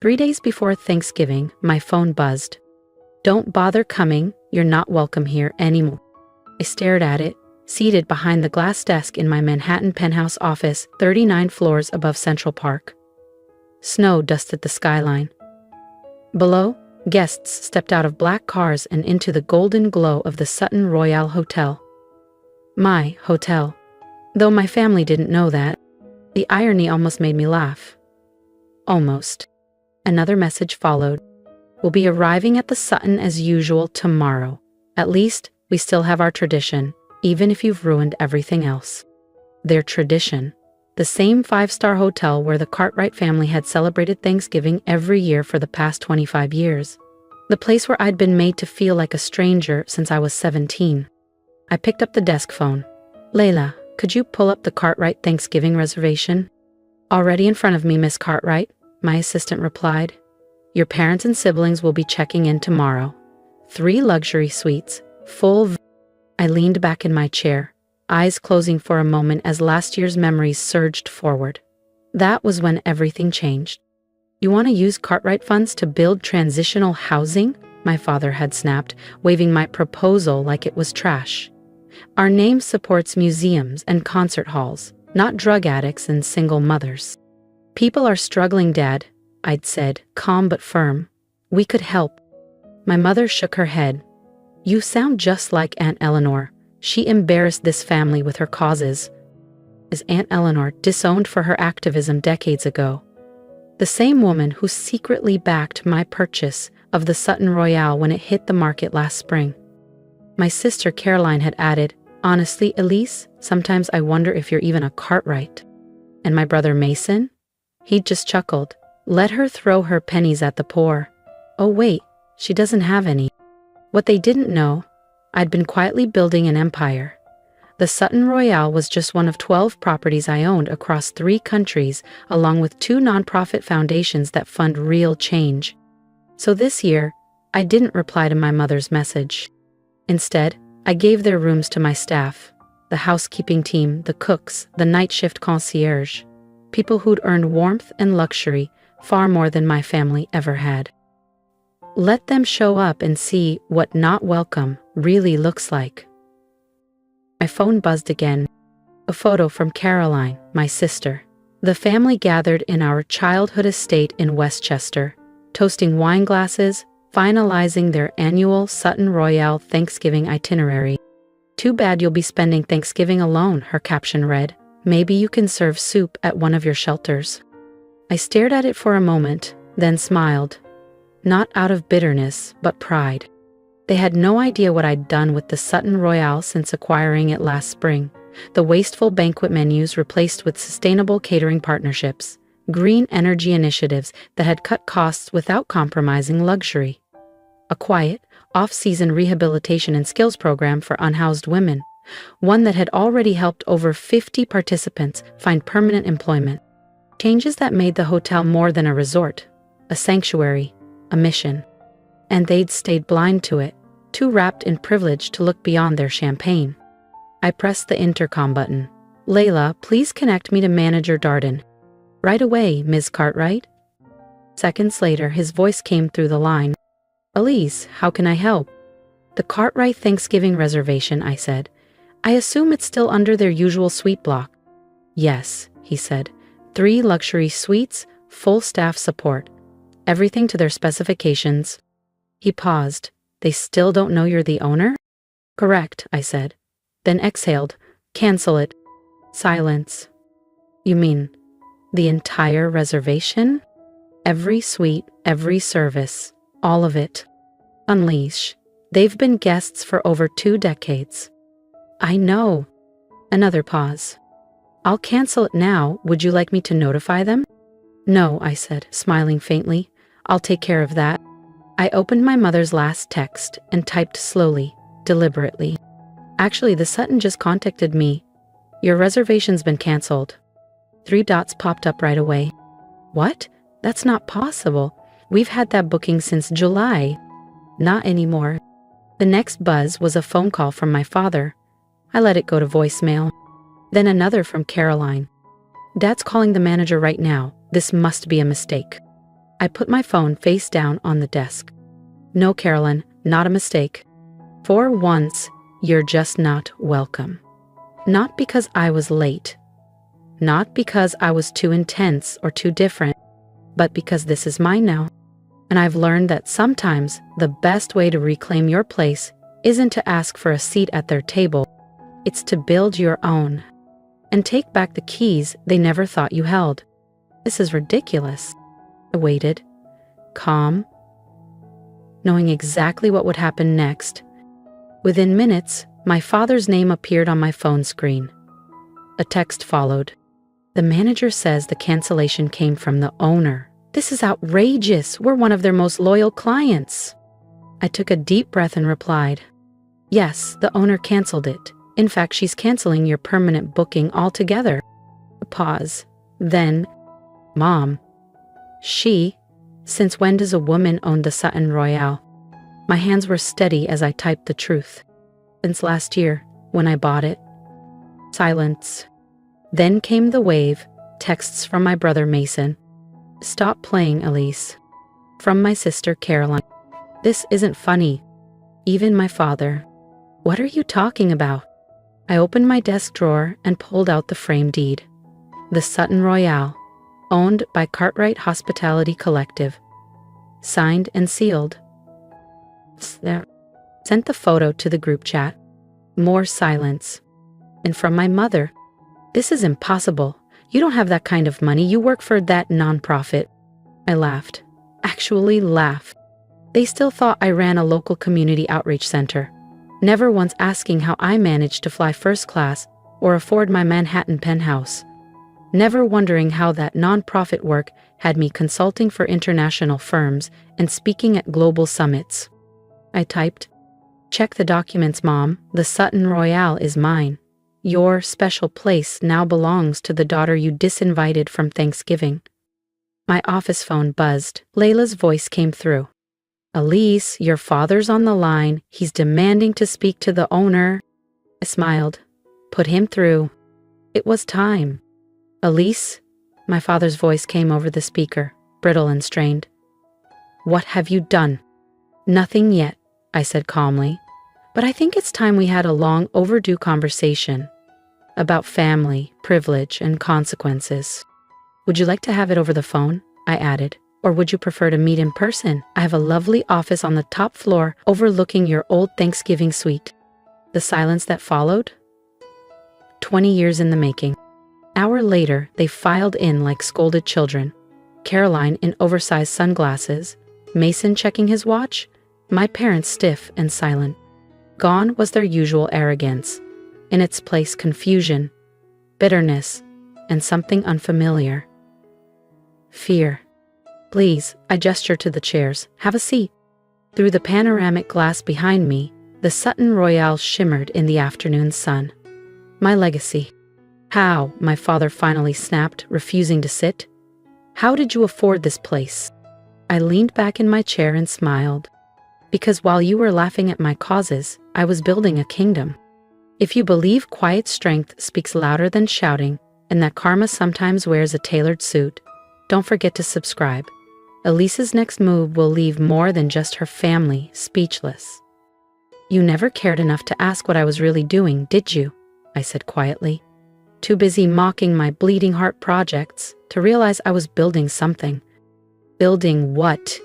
3 days before Thanksgiving, my phone buzzed. "Don't bother coming, you're not welcome here anymore." I stared at it, seated behind the glass desk in my Manhattan penthouse office, 39 floors above Central Park. Snow dusted the skyline. Below, guests stepped out of black cars and into the golden glow of the Sutton Royale Hotel. My hotel. Though my family didn't know that. The irony almost made me laugh. Almost. Another message followed. "We'll be arriving at the Sutton as usual tomorrow. At least, we still have our tradition, even if you've ruined everything else." Their tradition. The same 5-star hotel where the Cartwright family had celebrated Thanksgiving every year for the past 25 years. The place where I'd been made to feel like a stranger since I was 17. I picked up the desk phone. "Layla, could you pull up the Cartwright Thanksgiving reservation?" "Already in front of me, Miss Cartwright," my assistant replied. "Your parents and siblings will be checking in tomorrow. 3 luxury suites, I leaned back in my chair, eyes closing for a moment as last year's memories surged forward. That was when everything changed. "You want to use Cartwright funds to build transitional housing?" my father had snapped, waving my proposal like it was trash. "Our name supports museums and concert halls, not drug addicts and single mothers." "People are struggling, Dad," I'd said, calm but firm. "We could help." My mother shook her head. "You sound just like Aunt Eleanor. She embarrassed this family with her causes." As Aunt Eleanor, disowned for her activism decades ago. The same woman who secretly backed my purchase of the Sutton Royale when it hit the market last spring. My sister Caroline had added, "Honestly, Elise, sometimes I wonder if you're even a Cartwright." And my brother Mason? He'd just chuckled. "Let her throw her pennies at the poor." Oh wait, she doesn't have any. What they didn't know, I'd been quietly building an empire. The Sutton Royale was just one of 12 properties I owned across 3 countries, along with 2 nonprofit foundations that fund real change. So this year, I didn't reply to my mother's message. Instead, I gave their rooms to my staff, the housekeeping team, the cooks, the night shift concierge, people who'd earned warmth and luxury far more than my family ever had. Let them show up and see what not welcome really looks like. My phone buzzed again. A photo from Caroline, my sister. The family gathered in our childhood estate in Westchester, toasting wine glasses, finalizing their annual Sutton Royale Thanksgiving itinerary. "Too bad you'll be spending Thanksgiving alone," her caption read. "Maybe you can serve soup at one of your shelters." I stared at it for a moment, then smiled. Not out of bitterness, but pride. They had no idea what I'd done with the Sutton Royale since acquiring it last spring. The wasteful banquet menus replaced with sustainable catering partnerships, green energy initiatives that had cut costs without compromising luxury. A quiet, off-season rehabilitation and skills program for unhoused women, one that had already helped over 50 participants find permanent employment. Changes that made the hotel more than a resort, a sanctuary, a mission. And they'd stayed blind to it, too wrapped in privilege to look beyond their champagne. I pressed the intercom button. "Layla, please connect me to Manager Darden." "Right away, Ms. Cartwright." Seconds later, his voice came through the line. "Elise, how can I help?" "The Cartwright Thanksgiving reservation," I said. "I assume it's still under their usual suite block." "Yes," he said. 3 luxury suites, full staff support. Everything to their specifications." He paused. "They still don't know you're the owner?" "Correct," I said. Then exhaled. "Cancel it." Silence. "You mean the entire reservation?" "Every suite, every service, all of it." "Unleash. They've been guests for over 2 decades." "I know." Another pause. "I'll cancel it now. Would you like me to notify them?" "No," I said, smiling faintly. "I'll take care of that." I opened my mother's last text and typed slowly, deliberately. "Actually, the Sutton just contacted me. Your reservation's been canceled." 3 dots popped up right away. "What? That's not possible. We've had that booking since July." "Not anymore." The next buzz was a phone call from my father. I let it go to voicemail. Then another from Caroline. "Dad's calling the manager right now. This must be a mistake." I put my phone face down on the desk. No, Carolyn, not a mistake. For once, you're just not welcome. Not because I was late. Not because I was too intense or too different, but because this is mine now. And I've learned that sometimes the best way to reclaim your place isn't to ask for a seat at their table. It's to build your own and take back the keys they never thought you held. This is ridiculous. I waited, calm, knowing exactly what would happen next. Within minutes, my father's name appeared on my phone screen. A text followed. The manager says the cancellation came from the owner. This is outrageous. We're one of their most loyal clients. I took a deep breath and replied, yes, the owner canceled it. In fact, she's canceling your permanent booking altogether. A pause. Then, Mom, since when does a woman own the Sutton Royale? My hands were steady as I typed the truth. Since last year, when I bought it. Silence. Then came the wave, texts from my brother Mason. Stop playing, Elise. From my sister Caroline. This isn't funny. Even my father. What are you talking about? I opened my desk drawer and pulled out the frame deed. The Sutton Royale, owned by Cartwright Hospitality Collective. Signed and sealed. Sent the photo to the group chat. More silence. And from my mother. This is impossible. You don't have that kind of money. You work for that nonprofit. I laughed. Actually laughed. They still thought I ran a local community outreach center, never once asking how I managed to fly first class or afford my Manhattan penthouse. Never wondering how that nonprofit work had me consulting for international firms and speaking at global summits. I typed, check the documents, Mom. The Sutton Royale is mine. Your special place now belongs to the daughter you disinvited from Thanksgiving. My office phone buzzed. Layla's voice came through. Elise, your father's on the line. He's demanding to speak to the owner. I smiled. Put him through. It was time. Elise, my father's voice came over the speaker, brittle and strained. What have you done? Nothing yet, I said calmly. But I think it's time we had a long overdue conversation about family, privilege, and consequences. Would you like to have it over the phone? I added. Or would you prefer to meet in person? I have a lovely office on the top floor overlooking your old Thanksgiving suite. The silence that followed? 20 years in the making. Hour later, they filed in like scolded children. Caroline in oversized sunglasses, Mason checking his watch, my parents stiff and silent. Gone was their usual arrogance. In its place, confusion, bitterness, and something unfamiliar. Fear. Please, I gestured to the chairs. Have a seat. Through the panoramic glass behind me, the Sutton Royale shimmered in the afternoon sun. My legacy. How? My father finally snapped, refusing to sit. How did you afford this place? I leaned back in my chair and smiled. Because while you were laughing at my causes, I was building a kingdom. If you believe quiet strength speaks louder than shouting, and that karma sometimes wears a tailored suit, don't forget to subscribe. Elise's next move will leave more than just her family speechless. You never cared enough to ask what I was really doing, did you? I said quietly. Too busy mocking my bleeding heart projects to realize I was building something. Building what?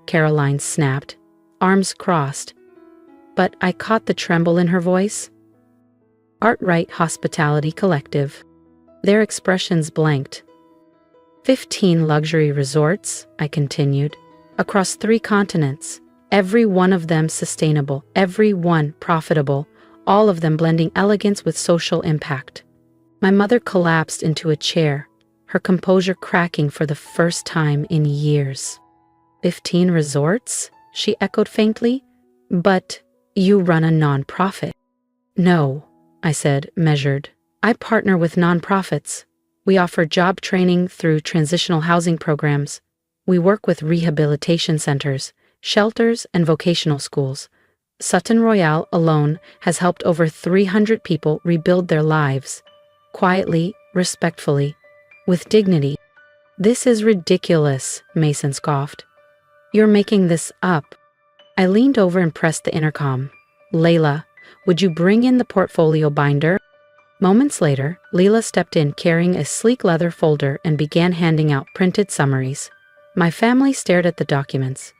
Caroline snapped, arms crossed. But I caught the tremble in her voice. Cartwright Hospitality Collective. Their expressions blanked. 15 luxury resorts, I continued, across 3 continents, every one of them sustainable, every one profitable, all of them blending elegance with social impact. My mother collapsed into a chair, her composure cracking for the first time in years. 15 resorts? She echoed faintly. But you run a nonprofit. No, I said, measured. I partner with nonprofits. We offer job training through transitional housing programs. We work with rehabilitation centers, shelters, and vocational schools. Sutton Royale alone has helped over 300 people rebuild their lives. Quietly, respectfully, with dignity. This is ridiculous, Mason scoffed. You're making this up. I leaned over and pressed the intercom. Layla, would you bring in the portfolio binder? Moments later, Leela stepped in carrying a sleek leather folder and began handing out printed summaries. My family stared at the documents.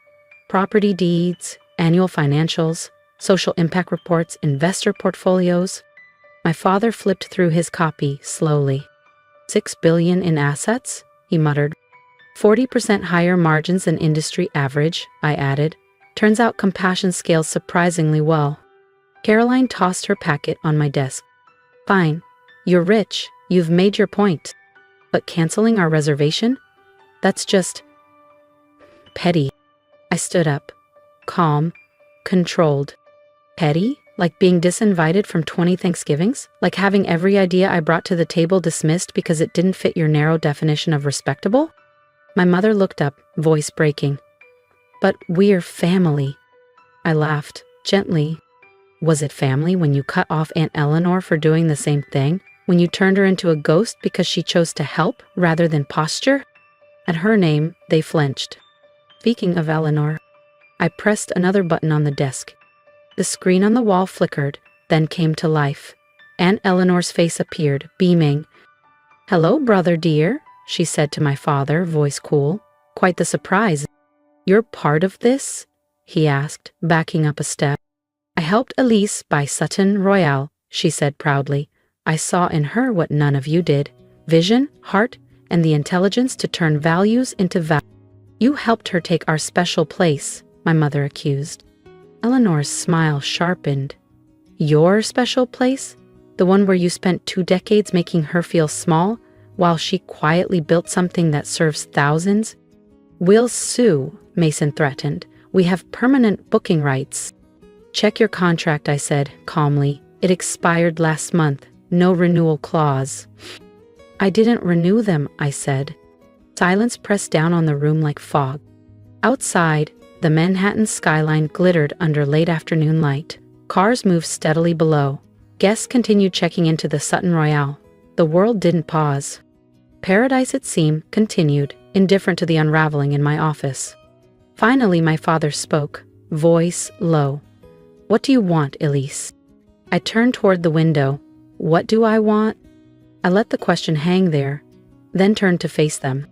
Property deeds, annual financials, social impact reports, investor portfolios. My father flipped through his copy slowly. $6 billion in assets, he muttered. 40% higher margins than industry average, I added. Turns out compassion scales surprisingly well. Caroline tossed her packet on my desk. Fine, you're rich, you've made your point. But canceling our reservation? That's just petty. I stood up, calm, controlled. Petty? Like being disinvited from 20 Thanksgivings? Like having every idea I brought to the table dismissed because it didn't fit your narrow definition of respectable? My mother looked up, voice breaking. But we're family. I laughed, gently. Was it family when you cut off Aunt Eleanor for doing the same thing? When you turned her into a ghost because she chose to help rather than posture? At her name, they flinched. Speaking of Eleanor, I pressed another button on the desk. The screen on the wall flickered, then came to life. Aunt Eleanor's face appeared, beaming. Hello, brother dear, she said to my father, voice cool. Quite the surprise. You're part of this? He asked, backing up a step. I helped Elise buy Sutton Royale, she said proudly. I saw in her what none of you did. Vision, heart, and the intelligence to turn values into value. You helped her take our special place, my mother accused. Eleanor's smile sharpened. Your special place? The one where you spent 2 decades making her feel small, while she quietly built something that serves thousands? We'll sue, Mason threatened. We have permanent booking rights. Check your contract, I said, calmly. It expired last month. No renewal clause. I didn't renew them, I said. Silence pressed down on the room like fog. Outside, the Manhattan skyline glittered under late afternoon light. Cars moved steadily below. Guests continued checking into the Sutton Royale. The world didn't pause. Paradise, it seemed, continued, indifferent to the unraveling in my office. Finally, my father spoke, voice low. What do you want, Elise? I turned toward the window. What do I want? I let the question hang there, then turned to face them.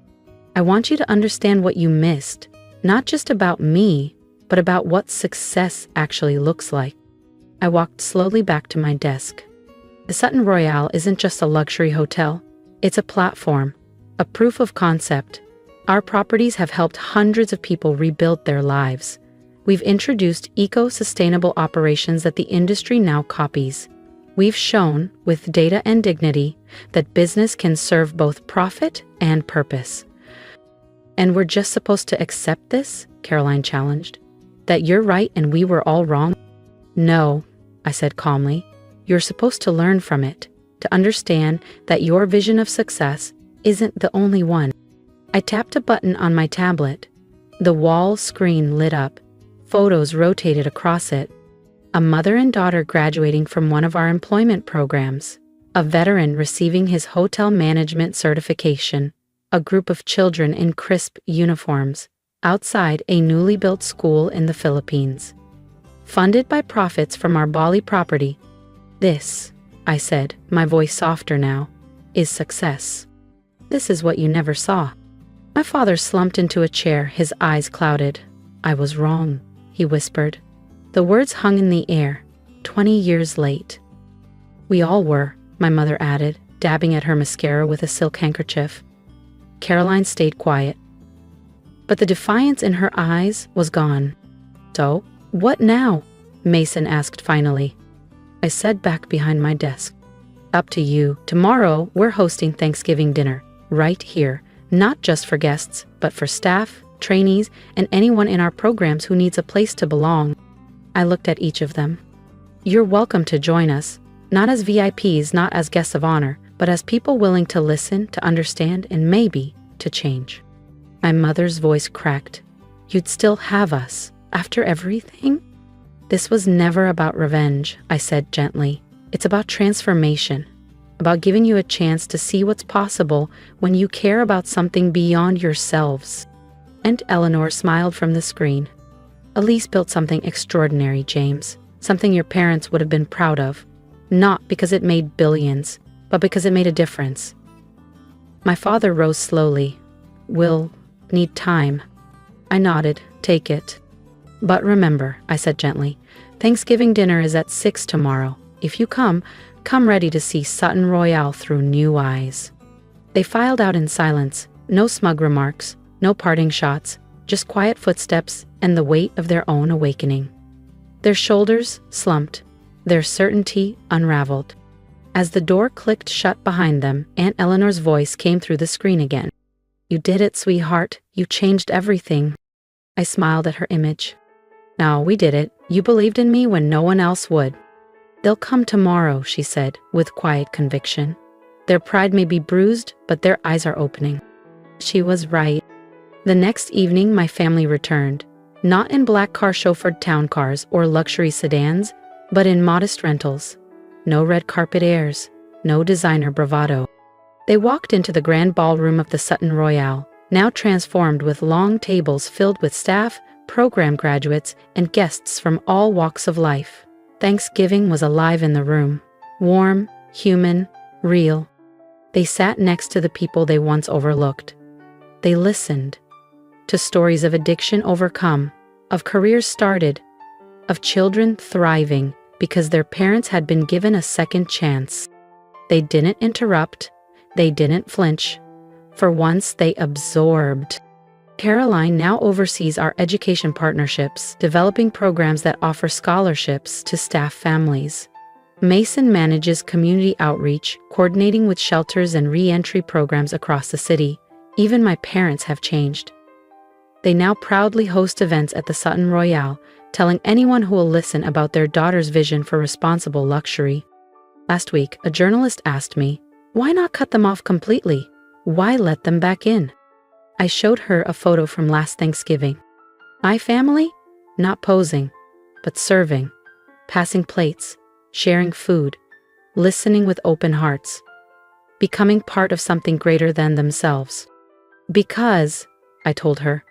I want you to understand what you missed, not just about me, but about what success actually looks like. I walked slowly back to my desk. The Sutton Royale isn't just a luxury hotel. It's a platform, a proof of concept. Our properties have helped hundreds of people rebuild their lives. We've introduced eco-sustainable operations that the industry now copies. We've shown, with data and dignity, that business can serve both profit and purpose. And we're just supposed to accept this? Caroline challenged. That you're right and we were all wrong? No, I said calmly. You're supposed to learn from it, to understand that your vision of success isn't the only one. I tapped a button on my tablet. The wall screen lit up. Photos rotated across it. A mother and daughter graduating from one of our employment programs. A veteran receiving his hotel management certification. A group of children in crisp uniforms. Outside a newly built school in the Philippines. Funded by profits from our Bali property. This, I said, my voice softer now, is success. This is what you never saw. My father slumped into a chair, his eyes clouded. I was wrong, he whispered. The words hung in the air, 20 years late. We all were, my mother added, dabbing at her mascara with a silk handkerchief. Caroline stayed quiet. But the defiance in her eyes was gone. So, what now? Mason asked finally. I said back behind my desk. Up to you. Tomorrow, we're hosting Thanksgiving dinner, right here. Not just for guests, but for staff, trainees, and anyone in our programs who needs a place to belong. I looked at each of them. You're welcome to join us, not as VIPs, not as guests of honor, but as people willing to listen, to understand, and maybe to change. My mother's voice cracked. You'd still have us, after everything? This was never about revenge, I said gently. It's about transformation. about giving you a chance to see what's possible when you care about something beyond yourselves. And Eleanor smiled from the screen. Elise built something extraordinary, James. Something your parents would have been proud of. Not because it made billions, but because it made a difference. My father rose slowly. We'll need time. I nodded. Take it. But remember, I said gently, Thanksgiving dinner is at 6 tomorrow. If you come ready to see Sutton Royale through new eyes. They filed out in silence, no smug remarks, no parting shots, just quiet footsteps and the weight of their own awakening. Their shoulders slumped, their certainty unraveled. As the door clicked shut behind them, Aunt Eleanor's voice came through the screen again. You did it, sweetheart. You changed everything. I smiled at her image. No, we did it. You believed in me when no one else would. They'll come tomorrow, she said, with quiet conviction. Their pride may be bruised, but their eyes are opening. She was right. The next evening, my family returned, not in black car chauffeured town cars or luxury sedans, but in modest rentals. No red carpet airs, no designer bravado. They walked into the grand ballroom of the Sutton Royale, now transformed with long tables filled with staff, program graduates, and guests from all walks of life. Thanksgiving was alive in the room, warm, human, real. They sat next to the people they once overlooked. They listened to stories of addiction overcome, of careers started, of children thriving because their parents had been given a second chance. They didn't interrupt, they didn't flinch. For once, they absorbed. Caroline now oversees our education partnerships, developing programs that offer scholarships to staff families. Mason manages community outreach, coordinating with shelters and re-entry programs across the city. Even my parents have changed. They now proudly host events at the Sutton Royale, telling anyone who will listen about their daughter's vision for responsible luxury. Last week, a journalist asked me, why not cut them off completely? Why let them back in? I showed her a photo from last Thanksgiving. My family? Not posing, but serving, passing plates, sharing food, listening with open hearts, becoming part of something greater than themselves. Because, I told her,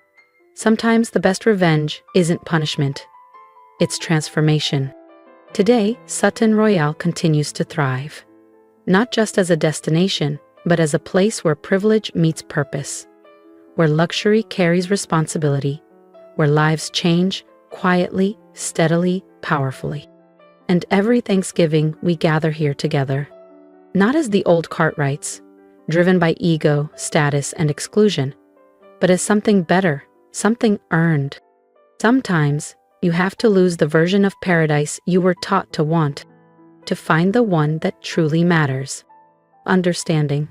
sometimes the best revenge isn't punishment. It's transformation. Today, Sutton Royale continues to thrive. Not just as a destination, but as a place where privilege meets purpose. Where luxury carries responsibility, where lives change quietly, steadily, powerfully. And every Thanksgiving we gather here together, not as the old Cartwrights, driven by ego, status, and exclusion, but as something better, something earned. Sometimes you have to lose the version of paradise you were taught to want, to find the one that truly matters. Understanding.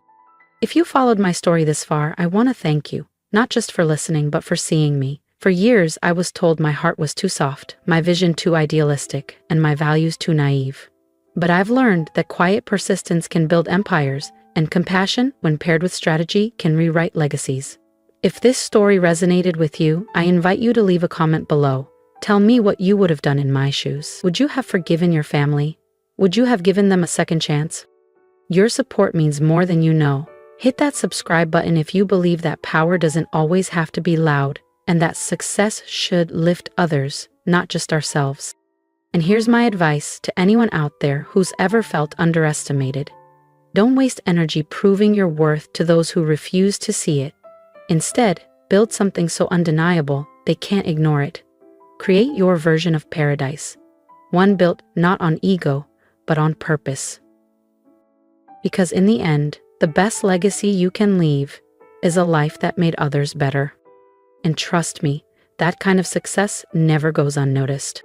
If you followed my story this far, I want to thank you. Not just for listening, but for seeing me. For years, I was told my heart was too soft, my vision too idealistic, and my values too naive. But I've learned that quiet persistence can build empires, and compassion, when paired with strategy, can rewrite legacies. If this story resonated with you, I invite you to leave a comment below. Tell me what you would have done in my shoes. Would you have forgiven your family? Would you have given them a second chance? Your support means more than you know. Hit that subscribe button if you believe that power doesn't always have to be loud, and that success should lift others, not just ourselves. And here's my advice to anyone out there who's ever felt underestimated. Don't waste energy proving your worth to those who refuse to see it. Instead, build something so undeniable they can't ignore it. Create your version of paradise, one built not on ego, but on purpose. Because in the end, the best legacy you can leave is a life that made others better. And trust me, that kind of success never goes unnoticed.